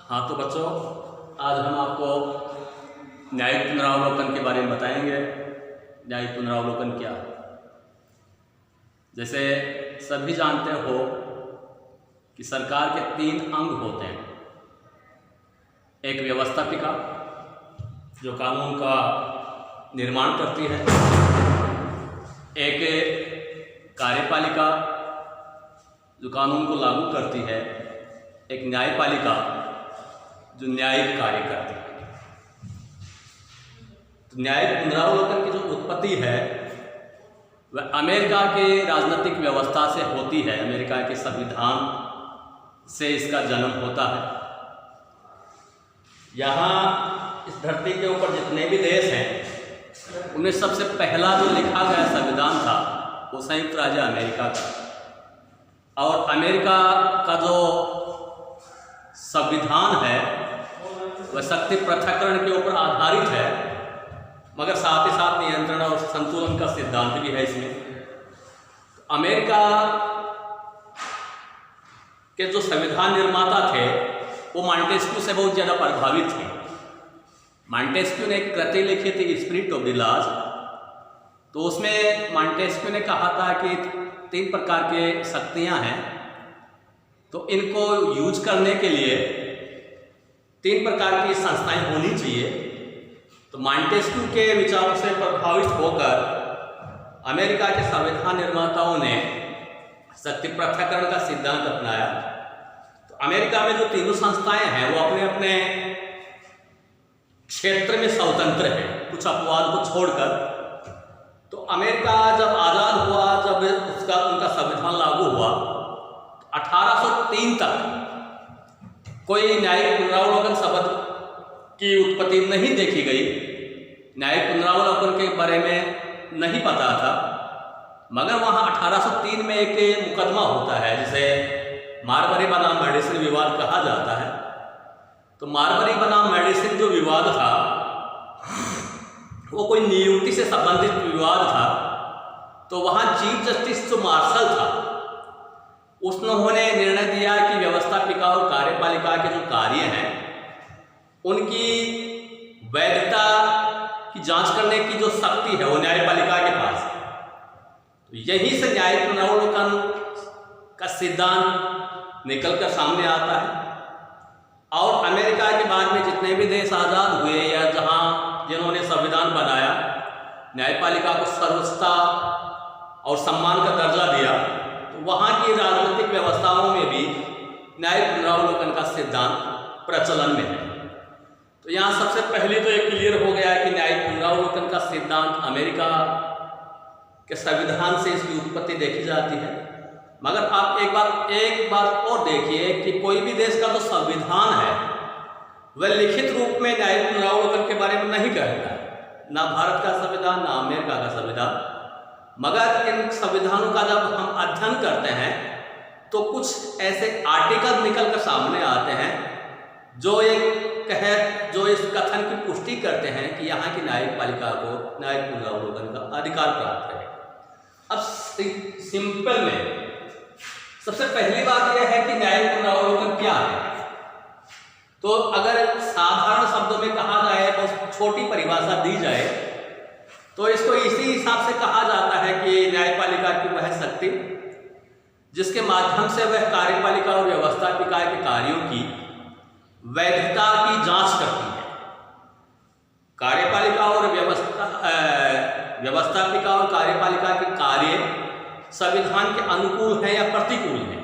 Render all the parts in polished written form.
हाँ तो बच्चों, आज हम आपको न्यायिक पुनरावलोकन के बारे में बताएंगे। न्यायिक पुनरावलोकन क्या है? जैसे सभी जानते हो कि सरकार के 3 अंग होते हैं। एक व्यवस्थापिका जो कानून का निर्माण करती है, एक कार्यपालिका जो कानून को लागू करती है, एक न्यायपालिका जो न्यायिक कार्य करती है। तो न्यायिक पुनरावलोकन की जो उत्पत्ति है वह अमेरिका के राजनीतिक व्यवस्था से होती है। अमेरिका के संविधान से इसका जन्म होता है। यहाँ इस धरती के ऊपर जितने भी देश हैं उनमें सबसे पहला जो लिखा गया संविधान था वो संयुक्त राज्य अमेरिका का। और अमेरिका का जो संविधान है वह शक्ति पृथक्करण के ऊपर आधारित है, मगर साथ ही साथ नियंत्रण और संतुलन का सिद्धांत भी है इसमें। तो अमेरिका के जो संविधान निर्माता थे वो मॉन्टेस्क्यू से बहुत ज़्यादा प्रभावित थे। मॉन्टेस्क्यू ने एक कृति लिखी थी, स्पिरिट ऑफ द लॉज। तो उसमें मॉन्टेस्क्यू ने कहा था कि 3 प्रकार के शक्तियां हैं, तो इनको यूज करने के लिए 3 प्रकार की संस्थाएं होनी चाहिए। तो मॉन्टेस्क्यू के विचारों से प्रभावित होकर अमेरिका के संविधान निर्माताओं ने शक्ति पृथक्करण का सिद्धांत अपनाया। तो अमेरिका में जो तीनों संस्थाएं हैं वो अपने अपने क्षेत्र में स्वतंत्र है, कुछ अपवाद को छोड़कर। तो अमेरिका जब आज़ाद हुआ, जब उनका संविधान लागू हुआ, 1803 तक कोई न्यायिक पुनरावलोकन शब्द की उत्पत्ति नहीं देखी गई। न्यायिक पुनरावलोकन के बारे में नहीं पता था, मगर वहाँ 1803 में एक मुकदमा होता है जिसे मारबरी बनाम मेडिसिन विवाद कहा जाता है। तो मारबरी बनाम मेडिसिन जो विवाद था वो कोई नियुक्ति से संबंधित विवाद था। तो वहाँ चीफ जस्टिस जो मार्शल था उन्होंने निर्णय दिया कि व्यवस्थापिका और कार्यपालिका के जो कार्य हैं उनकी वैधता की जांच करने की जो शक्ति है वो न्यायपालिका के पास है। तो यहीं से न्यायिक पुनरावलोकन का सिद्धांत निकलकर सामने आता है। और अमेरिका के बाद में जितने भी देश आज़ाद हुए या जिन्होंने संविधान बनाया, न्यायपालिका को सर्वोच्चता और सम्मान का दर्जा दिया, तो वहाँ की राजनीतिक व्यवस्थाओं में भी न्यायिक पुनरावलोकन का सिद्धांत प्रचलन में है। तो यहाँ सबसे पहले तो ये क्लियर हो गया कि न्यायिक पुनरावलोकन का सिद्धांत अमेरिका के संविधान से इसकी उत्पत्ति देखी जाती है। मगर आप एक बात और देखिए कि कोई भी देश का जो संविधान है वह लिखित रूप में न्यायिक पुनरावलोकन के बारे में नहीं कहता है, ना भारत का संविधान ना अमेरिका का संविधान। मगर इन संविधानों का जब हम अध्ययन करते हैं तो कुछ ऐसे आर्टिकल निकल कर सामने आते हैं जो इस कथन की पुष्टि करते हैं कि यहाँ की न्यायपालिका को न्यायिक पुनरावलोकन का अधिकार प्राप्त है। अब सिंपल में सबसे पहली बात यह है कि न्यायिक पुनरावलोकन क्या है। तो अगर साधारण शब्दों में कहा जाए, बस छोटी परिभाषा दी जाए, तो इसको इसी हिसाब से कहा जाता है कि न्यायपालिका की वह शक्ति जिसके माध्यम से वह कार्यपालिका और व्यवस्थापिका के कार्यों की वैधता की जांच करती है। कार्यपालिका और व्यवस्थापिका और कार्यपालिका के कार्य संविधान के अनुकूल है या प्रतिकूल है।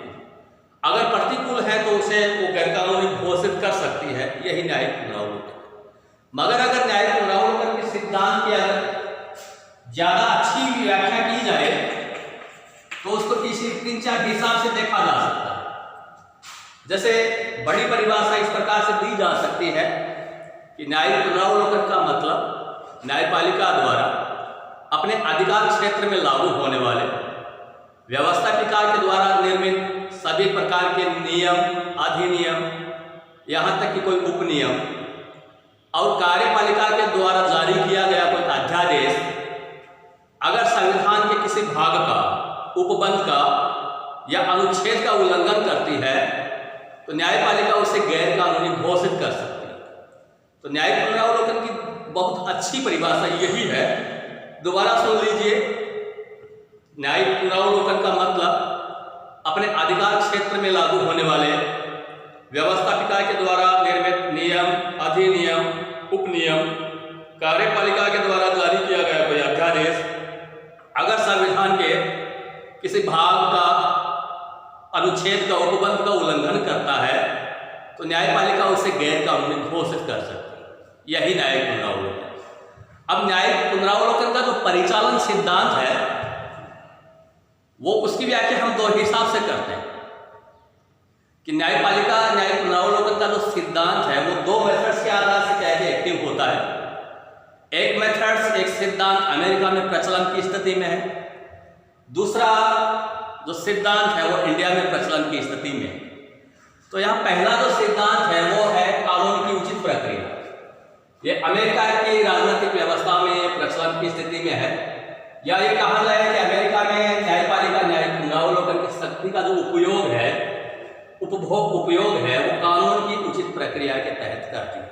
अगर प्रतिकूल है तो उसे वो गैरकानूनी घोषित कर सकती है, यही न्यायिक पुनरावलोकन। मगर अगर न्यायिक पुनरावलोकन के सिद्धांत की अगर ज़्यादा अच्छी व्याख्या की जाए तो उसको किसी 3-4 हिसाब से देखा जा सकता है। जैसे बड़ी परिभाषा इस प्रकार से दी जा सकती है कि न्यायिक पुनरावलोकन का मतलब न्यायपालिका द्वारा अपने अधिकार क्षेत्र में लागू होने वाले, व्यवस्थापिका के द्वारा निर्मित सभी प्रकार के नियम, अधिनियम, यहाँ तक कि कोई उपनियम, और कार्यपालिका के द्वारा जारी किया गया कोई अध्यादेश अगर संविधान के किसी भाग का, उपबंध का या अनुच्छेद का उल्लंघन करती है तो न्यायपालिका उसे गैर कानूनी घोषित तो न्यायिक पुनरावलोकन की बहुत अच्छी परिभाषा यही है, दोबारा सुन लीजिए। न्यायिक पुनरावलोकन का मतलब अपने अधिकार क्षेत्र में लागू होने वाले व्यवस्थापिका के द्वारा निर्मित नियम, अधिनियम, उपनियम, कार्यपालिका के द्वारा जारी किया गया कोई अध्यादेश अगर संविधान के किसी भाग का, अनुच्छेद का, उपबंध का उल्लंघन करता है तो न्यायपालिका उसे गैर कानूनी घोषित कर सकती है। यही न्यायिक पुनरावलोकन। अब न्यायिक पुनरावलोकन का जो परिचालन सिद्धांत है वो, उसकी व्याख्या हम दो हिसाब से करते हैं कि न्यायपालिका न्यायिक पुनरावलोकन का जो सिद्धांत है वो दो मेथड्स के आधार से कैसे एक्टिव होता है। एक मेथड्स, एक सिद्धांत अमेरिका में प्रचलन की स्थिति में है, दूसरा जो सिद्धांत है वो इंडिया में प्रचलन की स्थिति में है। तो यहाँ पहला जो सिद्धांत है वो है कानून की उचित प्रक्रिया। ये अमेरिका की राजनीतिक व्यवस्था में प्रचलन की स्थिति में है, या ये कहा जाए कि अमेरिका में न्यायपालिका न्यायिक पुनरावलोकन की शक्ति का जो उपयोग है वो कानून की उचित प्रक्रिया के तहत करती है।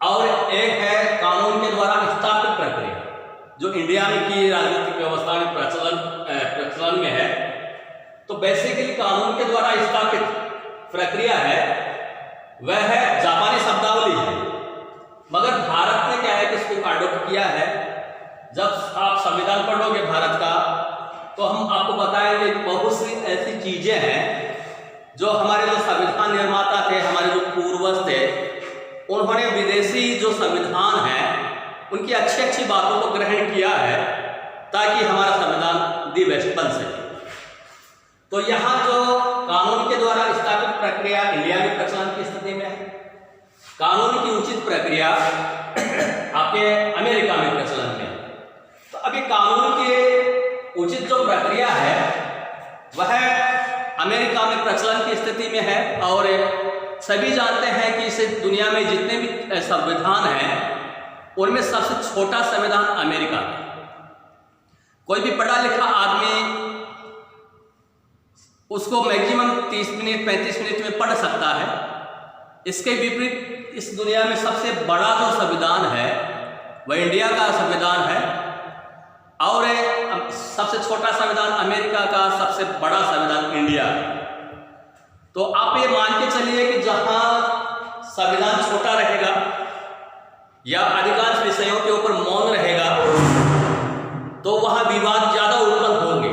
और एक है कानून के द्वारा स्थापित प्रक्रिया, जो इंडिया में की राजनीतिक व्यवस्था में प्रचलन में है। तो बेसिकली कानून के द्वारा स्थापित प्रक्रिया है वह है जापानी शब्दावली है, मगर भारत ने क्या है कि इसको अडॉप्ट किया है। जब आप संविधान पढ़ोगे भारत का तो हम आपको बताएंगे बहुत सी ऐसी चीजें हैं जो हमारे जो संविधान निर्माता थे, हमारे जो पूर्वज थे, उन्होंने विदेशी जो संविधान है उनकी अच्छी अच्छी बातों को ग्रहण किया है ताकि हमारा संविधान दी बेस्ट बन सके। तो यहाँ जो कानून के द्वारा स्थापित प्रक्रिया इंडिया में प्रचलन की स्थिति में है, कानून की उचित प्रक्रिया आपके अमेरिका में प्रचलन में है। तो अभी कानून की उचित जो प्रक्रिया है वह अमेरिका में प्रचलन की स्थिति में है, और सभी जानते हैं कि इस दुनिया में जितने भी संविधान हैं उनमें सबसे छोटा संविधान अमेरिका का। कोई भी पढ़ा लिखा आदमी उसको मैक्सिमम 30 मिनट 35 मिनट में पढ़ सकता है। इसके विपरीत इस दुनिया में सबसे बड़ा जो संविधान है वह इंडिया का संविधान है, और सबसे छोटा संविधान अमेरिका का, सबसे बड़ा संविधान इंडिया। तो आप ये मान के चलिए कि जहां संविधान छोटा रहेगा या अधिकांश विषयों के ऊपर मौन रहेगा तो वहां विवाद ज्यादा उत्पन्न होंगे।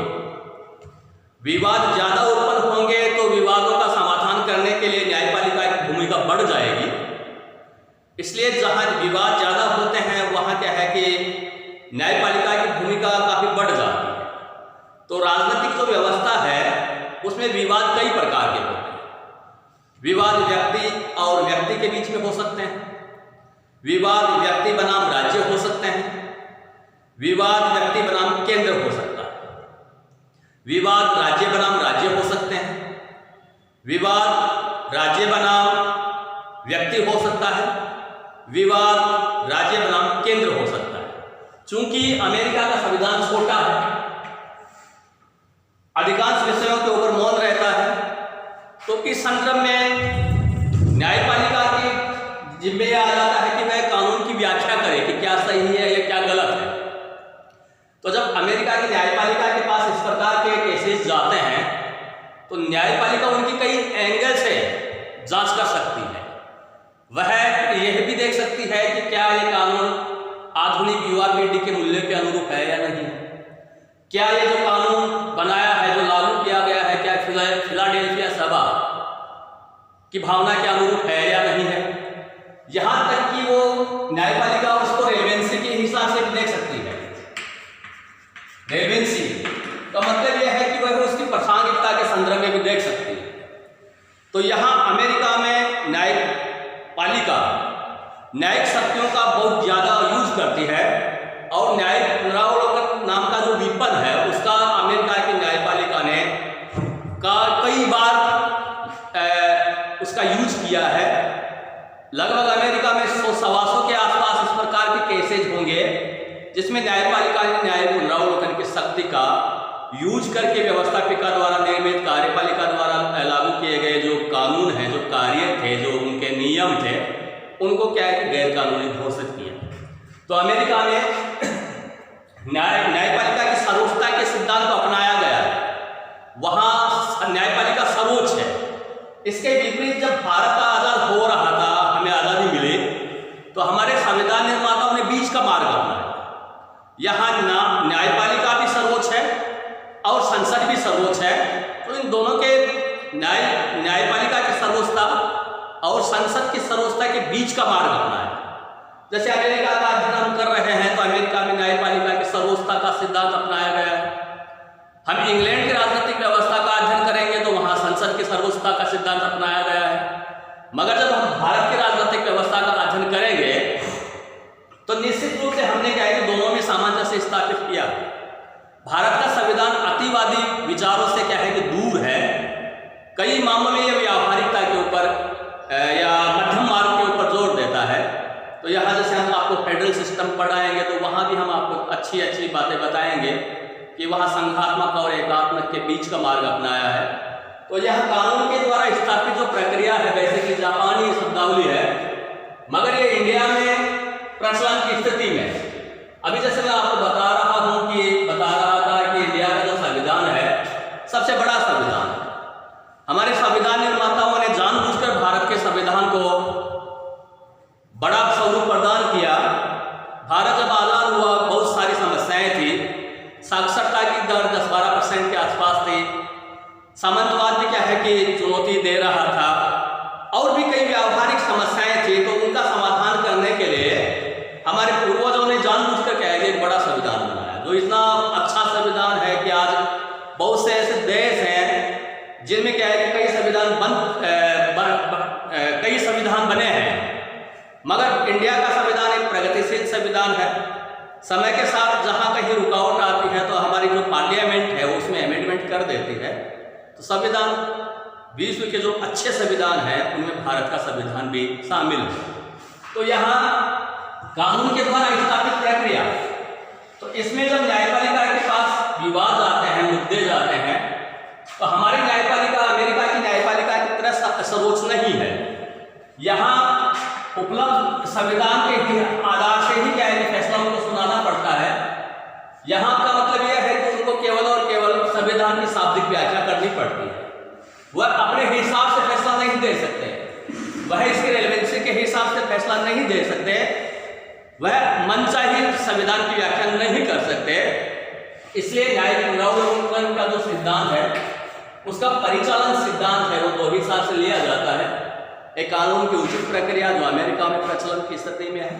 विवाद ज्यादा उत्पन्न होंगे तो विवादों का समाधान करने के लिए न्यायपालिका की भूमिका बढ़ जाएगी। इसलिए जहां विवाद ज्यादा होते हैं वहां क्या है कि न्यायपालिका की भूमिका काफी बढ़ जाती है। तो राजनीतिक जो व्यवस्था है उसमें विवाद कई प्रकार के होते हैं। विवाद व्यक्ति और व्यक्ति के बीच में हो सकते हैं, विवाद व्यक्ति बनाम राज्य हो सकते हैं, विवाद व्यक्ति बनाम केंद्र हो सकता है, विवाद राज्य बनाम राज्य हो सकते हैं, विवाद राज्य बनाम व्यक्ति हो सकता है, विवाद राज्य बनाम केंद्र हो सकता है। चूंकि अमेरिका का संविधान छोटा है, अधिकांश विषयों के ऊपर मौन रहता है, तो इस संदर्भ में न्यायपालिका की जिम्मे आ जाता है कि वह कानून की व्याख्या करे कि क्या सही है या क्या गलत है। तो जब अमेरिका की न्यायपालिका के पास इस प्रकार के केसेस जाते हैं तो न्यायपालिका उनकी कई एंगल से जांच कर सकती है। वह यह भी देख सकती है कि क्या ये कानून आधुनिक युवा पीढ़ी के मूल्य के अनुरूप है या नहीं, क्या ये जो कानून बनाया है, जो लागू किया गया है, क्या फिलाडेल्फिया सभा की भावना के अनुरूप है या नहीं है। यहां तक कि वो न्यायपालिका उसको रेलेवेंसी के हिसाब से भी देख सकती है। रेलेवेंसी का मतलब यह है कि वह उसकी प्रासंगिकता के संदर्भ में भी देख सकती है। तो यहां अमेरिका में न्यायपालिका न्यायिक शक्तियों का बहुत ज्यादा यूज करती है, और न्यायिक पुनरावलोकन नाम का जो विपन है उसका अमेरिका की न्यायपालिका ने कई बार उसका यूज किया है। लगभग अमेरिका में 100-125 के आसपास इस प्रकार के केसेज होंगे जिसमें न्यायपालिका ने न्यायिक पुनरावलोकन की शक्ति का यूज करके व्यवस्थापिका द्वारा निर्मित, कार्यपालिका द्वारा लागू किए गए जो कानून हैं, जो कार्य थे, जो उनके नियम थे, उनको क्या है कि गैर कानूनी घोषित किया। तो अमेरिका में न्यायपालिका की सर्वोच्चता के सिद्धांत को अपनाया गया है, वहां न्यायपालिका सर्वोच्च है। इसके विपरीत जब भारत का आजाद हो रहा था, हमें आजादी मिली, तो हमारे संविधान निर्माताओं ने बीच का मार्ग अपनाया। यहाँ न्यायपालिका भी सर्वोच्च है और संसद भी सर्वोच्च है। तो इन दोनों के न्यायपालिका की सर्वोच्चता और संसद की सर्वोच्चता के बीच का मार्ग अपनाया। जैसे अमेरिका का अध्ययन हम कर रहे हैं, तो अमेरिका में न्यायपालिका की सर्वोच्चता का सिद्धांत अपनाया गया है। हम इंग्लैंड की राजनीतिक व्यवस्था का अध्ययन करेंगे तो वहां संसद की सर्वोच्चता का सिद्धांत अपनाया गया है। मगर जब हम भारत की राजनीतिक व्यवस्था का अध्ययन करेंगे तो निश्चित रूप से हमने क्या है कि दोनों में सामंजस्य स्थापित किया। भारत का संविधान अतिवादी विचारों से क्या है कि दूर है। कई मामलों में यह व्यावहारिकता के ऊपर या मध्यम मार्ग के ऊपर जोर देता है। तो यहाँ जैसे हम आपको फेडरल सिस्टम पढ़ाएंगे तो वहाँ भी हम आपको अच्छी अच्छी बातें बताएंगे कि वहाँ संघात्मक और एकात्मक के बीच का मार्ग अपनाया है। तो यह कानून के द्वारा स्थापित जो प्रक्रिया है, वैसे कि जापानी शब्दावली है, मगर ये इंडिया में प्रचलन की स्थिति में। अभी जैसे मैं आपको बता रहा था कि इंडिया का जो संविधान है सबसे बड़ा संविधान है। हमारे संविधान निर्माताओं ने जानबूझकर भारत के संविधान को बड़ा स्वरूप प्रदान किया। भारत जब आजाद हुआ बहुत सारी समस्याएं थी। साक्षरता की दर 10-12% के आसपास थी। सामंतवाद भी क्या है कि चुनौती दे रहा था और भी कई व्यावहारिक समस्याएं थी। तो उनका समाधान करने के लिए हमारे पूर्वजों ने जानबूझकर क्या है एक बड़ा संविधान बनाया, जो इतना अच्छा संविधान है कि आज बहुत से ऐसे देश हैं जिनमें क्या है कि कई संविधान बने हैं, मगर इंडिया का संविधान एक प्रगतिशील संविधान है। समय के साथ जहां कहीं रुकावट आती है तो हमारी जो पार्लियामेंट है उसमें अमेंडमेंट कर देती है। तो संविधान विश्व के जो अच्छे संविधान हैं उनमें भारत का संविधान भी शामिल है। तो यहाँ कानून के द्वारा स्थापित प्रक्रिया, तो इसमें जब न्यायपालिका के पास विवाद आते हैं, मुद्दे जाते हैं, तो हमारी न्यायपालिका अमेरिका की न्यायपालिका की तरह सर्वोच्च नहीं है। यहाँ उपलब्ध संविधान के आधार से ही क्या है कि फैसला उनको सुनाना पड़ता है। यहाँ का मतलब यह है कि उनको केवल और केवल संविधान की शाब्दिक व्याख्या करनी पड़ती है। वह अपने हिसाब से फैसला नहीं दे सकते, वह इसके रेलेवेंसी के हिसाब से फैसला नहीं दे सकते, वह मनचाही संविधान की व्याख्या नहीं कर सकते। इसलिए न्यायिक पुनरावलोकन का जो सिद्धांत है उसका परिचालन सिद्धांत है वो 2 हिसाब से लिया जाता है। एक कानून की उचित प्रक्रिया जो अमेरिका में प्रचलन की स्थिति में है,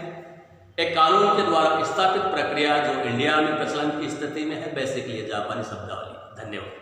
एक कानून के द्वारा स्थापित प्रक्रिया जो इंडिया में प्रचलन की स्थिति में है, वैसे कि जापानी शब्दावली। धन्यवाद।